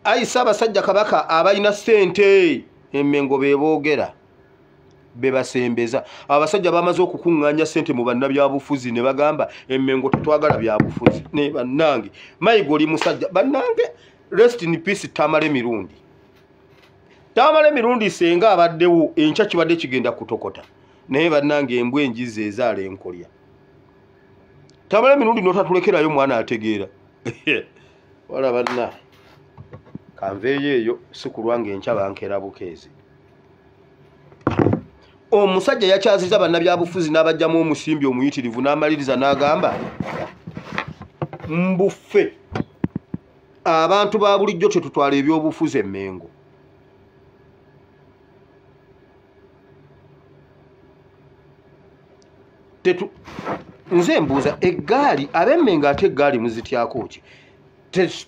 ayi Ssaabasajja Kabaka abalina ssente Emmengo beeboogera bebasembeza abasajja bamaze okukuŋŋaanya ssente mu bannabyabufuzi ne bagamba Emmengo tetwagala byabufuzi ne bannange Mayiga oli musajja bannange rest in peace Tamale Mirundi senga abaddewo enkya kibadde kigenda kutokota naye bannange embwa enjize ezaala enkolya Tamale Mirundi notatulekerayo mwana ategeera wala banna kanveeyo eyo si kulwange enkya bankera bukeezi omusajja yakyaziza bannabyabufuzi n'abajjamu omusimbi omuyitirivu n'amaliriza n'agamba mbuffe abantu ba bulijjo tetutwala ebyobufuzi Emmengo nze mbuuza eggaali ab'Emmengo ate eggaali muzityako ki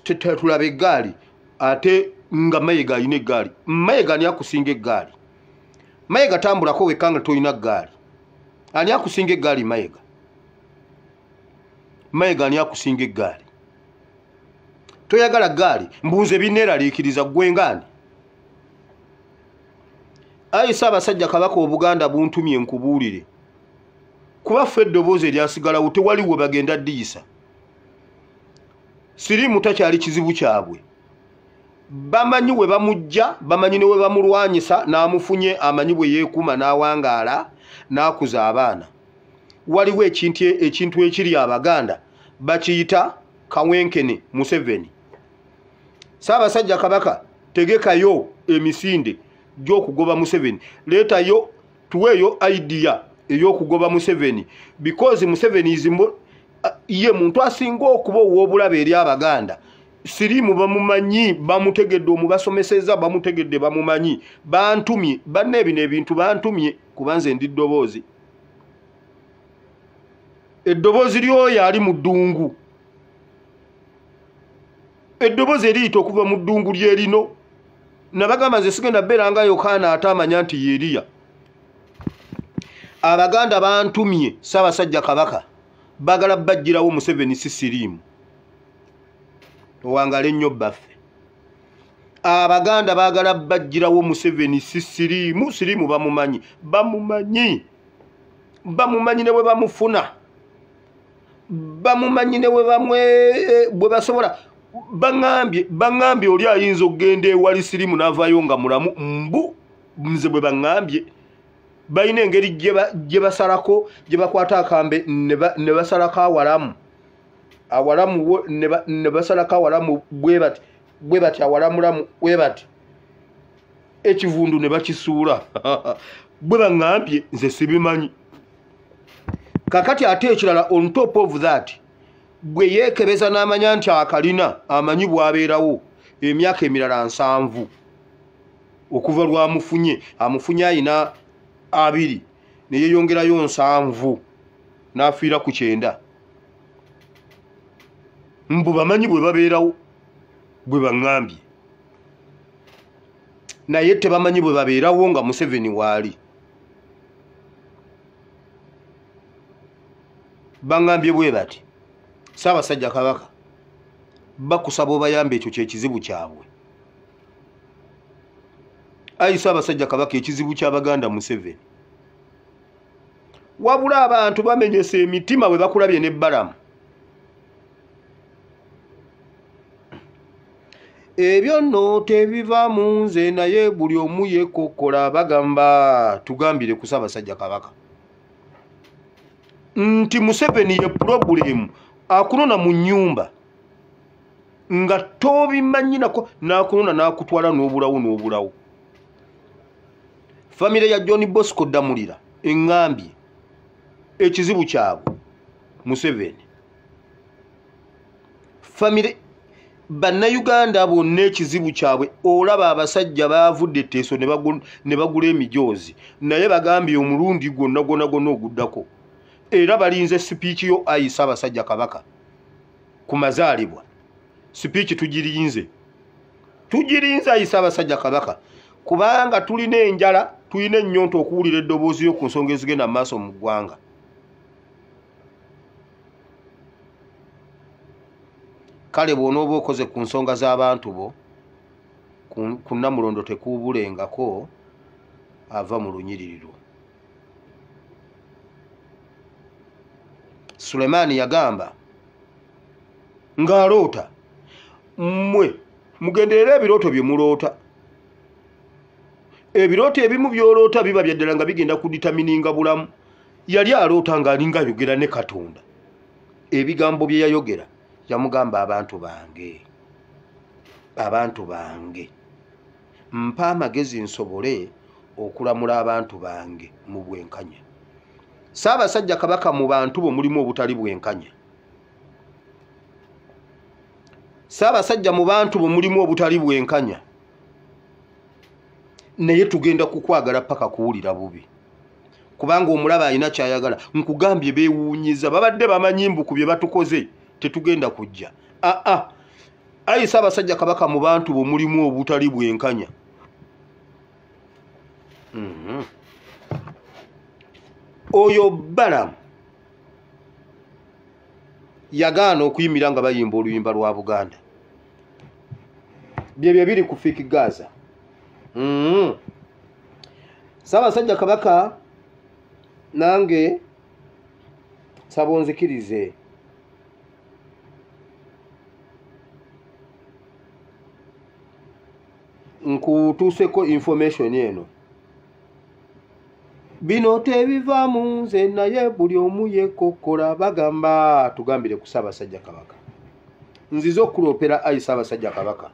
tetulaba eggaali ate nga Mayiga alina eggaali Mayiga ani akusinga eggaali Mayiga tambulako wekka nga tolina ggaali ani akusinga eggaali Mayiga ani akusinga eggaali toyagala ggaali mbuuze binneeraliikiriza ggwe ngaani ayi Ssaabasajja Kabaka Obuganda buntumye nkubuulire kuba ffe eddoboozi eryasigalawo tewali we bagenda ddiyisa siriimu takyali kizibu kyabwe bamanyi we bamujja bamanyi ne we bamulwanyisa n'amufunye amanyi bwe yeekuuma n'awangaala n'akuza abaana waliwo ekintu ekiri Abaganda bakiyita kawenkene Museveni Ssaabasajja Kabaka tegekayo emisinde gy'okugoba Museveni leetayo tuweeyo idea ey'okugoba Museveni because Museveni ye muntu asinga okuba ow'obulabe eri Abaganda siriimu bamumanyi bamutegedde omubasomeseza bamutegedde bamumanyi bantumye banne ebino ebintu bantumye kubanze ndi ddoboozi eddoboozi lyoyo ali mu ddungu eddoboozi eriyita okuva mu ddungu lyerino nabagamba nze sigenda bbeera nga Yokaana ate amanya nti Yeriya Abaganda bantumye Ssaabasajja Kabaka bagala bajjirawo Museveni si siriimu owangala ennyo baffe Abaganda baagala bajjirawo Museveni si siriimu bamumanyi ne bwe bamufuna bamumanyi ne bwe basobola baŋŋambye oli ayinza okugenda ewali siriimu n'avaayo nga mulamu nze bwe baŋŋambye balina engeri gye basalako gye bakwata akambe ne basalako awalamu ne basalako awalamu bwe bati awalamulamu bwe bati ekivundu ne bakisuula bwe baŋŋambye nze sibimanyi kakati ate ekirala on top of that bwe yeekebeza n'amanya nti akalina amanyi bwabeerawo emyaka emirala 7 okuva lwamufunye amufunye ayina 2 ne yeeyongerayo 7 n'afiira ku 9 mbu bamanyi bwe babeerawo bwe baŋŋambye naye tebamanyi bwe babeerawo nga Museveni waali baŋŋambye bwe bati Ssaabasajja Kabaka bakusaba obayambe ekyo kyekizibu kyabwe ayi Ssaabasajja Kabaka ekizibu ky'Abaganda Museveni wabula abantu bamenyesa emitima bwe bakulabye n'ebbalamu ebyo nno tebiva mu nze naye buli omu yeekokkola bagamba tugambire ku Ssaabasajja Kabaka nti Museveni ye pulobulemu akunona mu nnyumba nga tobimanyi nako n'akunona n'akutwala n'obulawo famire ya John Bosco Damulira eŋŋambye ekizibu kyabwe Museveni famire Bannayuganda bonna ekizibu kyabwe olaba abasajja baavudde etteeso ne bagula emijoozi naye bagambye omulundi gwonna oguddako era balinze sipiiki yo ayi Ssaabasajja Kabaka ku mazaalibwa sipiiki tugirinze ayi Ssaabasajja Kabaka kubanga tulina enjala tulina ennyonta okuwulira eddoboozi yo ku nsonga ezigenda mu maaso mu ggwanga kale bw'onooba okoze ku nsonga z'abantu bo ku Namulondo tekuubulengako ava mu lunyiriro. Sulemani yagamba ng'aloota, mmwe mugenderera ebirooto bye muloota. Ebirooto ebimu by'oloota biba byaddala nga bigenda kuditamininga bulamu. Yali aloota ng'alinga ayogera ne Katonda. Ebigambo bye yayogera yamugamba abantu bange mpa amagezi nsobole okulamula abantu bange mu bwenkanya. Ssaabasajja Kabaka mu bantu bo mulimu obutali bwenkanya. Ssaabasajja mu bantu bo mulimu obutali bwenkanya. Naye tugenda kukwagala paka kuwulira bubi. Kubanga omulaba alina kyayagala. Nkugambye beewuunyiza babadde bamanyi mbuku bye batukoze tetugenda kujja. Ayi Ssaabasajja Kabaka mu bantu bo mulimu obutali bwenkanya. Oyo Balamu yagaana okuyimira nga bayimba oluyimba lwa Buganda. Bye biri ku Fiki Gaza. Ssaabasajja Kabaka nange saba onzikirize. Nkutuuseko information eno. Bino tebivaamu nze naye buli omu yeekokkola bagamba tugambire ku Ssaabasajja Kabaka. Nzize okukuloopera ayi Ssaabasajja Kabaka.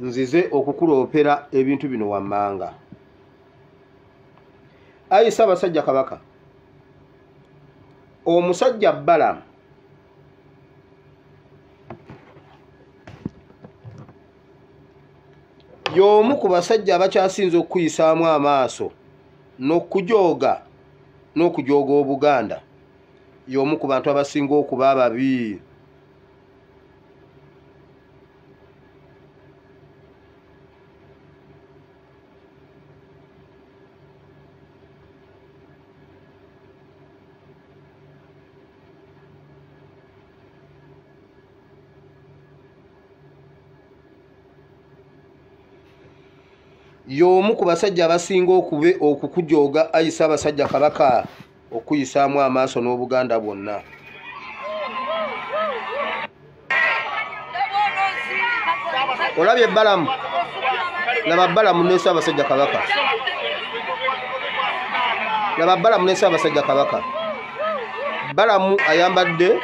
Nzize okukuloopera ebintu bino wammanga. Ayi Ssaabasajja Kabaka, omusajja Balamu y'omu ku basajja abakyasinze okuyisaamu amaaso n'okujooga Obuganda. Y'omu ku bantu abasinga okuba ababi. Y'omu ku basajja abasinga okukujooga ayi Ssaabasajja Kabaka okuyisaamu amaaso n'Obuganda bwonna. Olabye Balamu, laba Balamu ne Ssaabasajja Kabaka. Laba Balamu ne Ssaabasajja Kabaka. Balamu ayambadde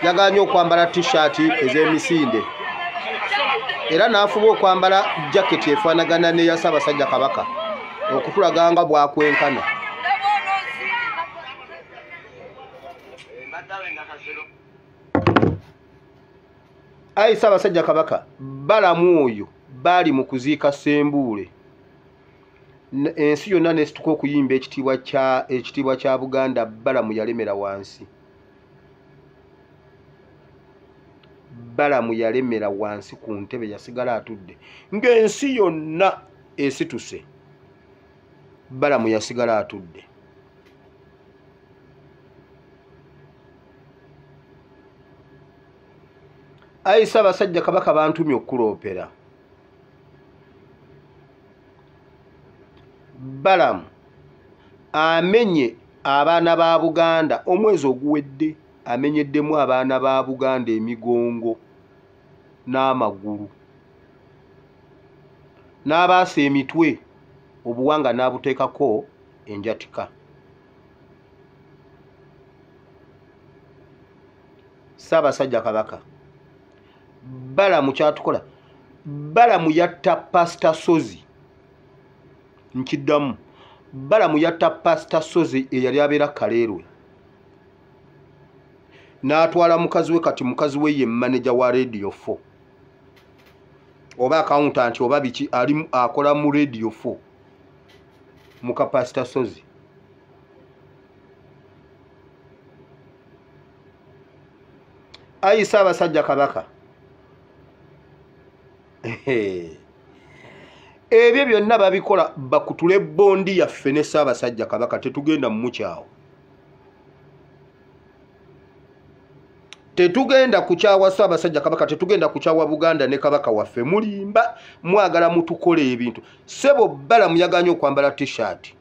yagaanye okwambala t-shirt ez'emisinde. Era n'afuba okwambala jaketi efaanagana n'eya Ssaabasajja Kabaka okutulaga nga bwakwenkana. Ayi Ssaabasajja Kabaka, Balamu oyo baali mu kuziika Ssembuule. Ensi yonna n'esituka okuyimba ekitiibwa kya Buganda, Balamu yalemera wansi. Balamu yalemera wansi ku ntebe yasigala atudde. Ng'ensi yonna esituse, Balamu yasigala atudde. Ayi Ssaabasajja Kabaka bantumye okukuloopera. Balamu amenye abaana ba Buganda omwezi oguwedde, amenyeddemu abaana ba Buganda emigongo n'amagulu, n'abaasa emitwe, obuwanga n'abuteekako enjatika. Ssaabasajja Kabaka, Balamu kyatukola. Balamu yatta Pastor Sozi. Nkiddamu, Balamu yatta Pastor Sozi eyali abeera Kaleerwe. N'atwala mukazi we, kati mukazi we ye manager wa Radio 4 oba accountant oba biki, akola mu Radio 4 muka Pastor Sozi. Ayi Ssaabasajja Kabaka, ebyo byonna babikola bakutule bondi yaffe ne Ssaabasajja Kabaka, tetugenda mu mukyawo. tetugenda kukyawa Ssaabasajja Kabaka, tetugenda kukyawa Buganda ne Kabaka waffe. Mulimba mwagala mutukole ebintu. Ssebo Balamu yaganye okwambala t-shirt.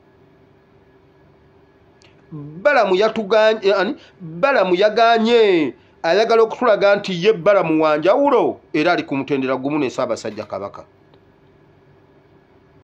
Balamu yaganye ayagala okutulaga nti ye Balamu wanjawulo era ali ku mutendera gumu ne Ssaabasajja Kabaka.